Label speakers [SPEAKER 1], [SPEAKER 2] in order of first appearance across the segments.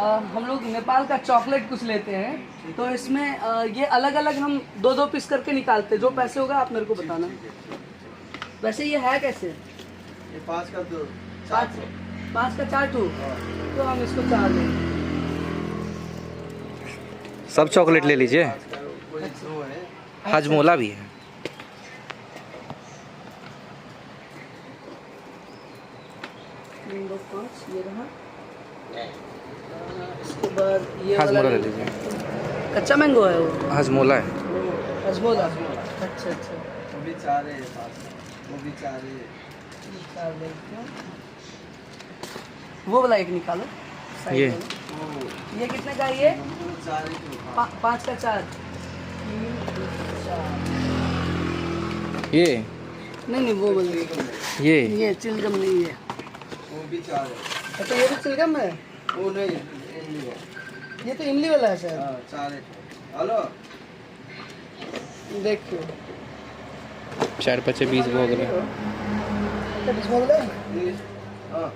[SPEAKER 1] हम लोग नेपाल का चॉकलेट कुछ लेते हैं, तो इसमें ये अलग अलग हम दो दो पीस करके निकालते हैं। जो पैसे होगा आप मेरे को बताना। वैसे ये है कैसे?
[SPEAKER 2] ये 5 का तो
[SPEAKER 1] 5 का 4 टू, तो हम इसको 4 लेंगे।
[SPEAKER 3] सब चॉकलेट ले लीजिए।
[SPEAKER 2] कोई वो है
[SPEAKER 3] हाजमोला भी है।
[SPEAKER 1] मैंगो 5 ये रहा। इसके बाद ये वाला
[SPEAKER 3] हाजमोला ले लीजिए।
[SPEAKER 1] कच्चा मैंगो है वो,
[SPEAKER 3] हाजमोला है।
[SPEAKER 1] हजमोला। अच्छा अच्छा,
[SPEAKER 2] वो भी 4 है, वो भी 4 है।
[SPEAKER 1] निकाल देते हैं। वो वाला एक निकालो साइड
[SPEAKER 3] ये।
[SPEAKER 1] वाला।
[SPEAKER 2] वो
[SPEAKER 1] ये कितने का है ये?
[SPEAKER 2] 4 है तो
[SPEAKER 1] 5 का 4। 4
[SPEAKER 3] ये
[SPEAKER 1] नहीं वो वाला, ये चिलगम नहीं है।
[SPEAKER 2] वो भी 4 है।
[SPEAKER 1] अच्छा ये भी चिलगम है।
[SPEAKER 2] वो नहीं इमली है।
[SPEAKER 1] ये तो इमली वाला है शायद।
[SPEAKER 2] हाँ 4 है। हेलो
[SPEAKER 1] देखियो
[SPEAKER 3] 4 5 20 हो गए।
[SPEAKER 1] अच्छा बिस्मिल ले।
[SPEAKER 2] हाँ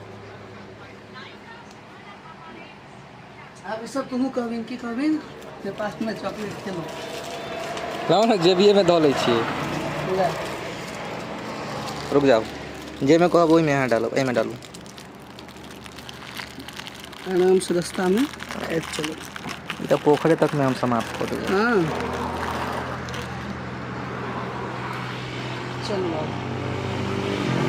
[SPEAKER 1] अब इस सब तुम कहबिन की कहबिन मेरे पास में चॉकलेट खेलो।
[SPEAKER 3] लाओ ना जेबीए में धो लै छियै।
[SPEAKER 1] ले
[SPEAKER 3] रुक जाओ, जे में कहब ओहि में यहाँ डालो, एहिमे डालू।
[SPEAKER 1] आराम से रास्ता में खाइत चलो।
[SPEAKER 3] ई तऽ पोखरे तक में हम समाप्त कर देबै।
[SPEAKER 1] हाँ चलो।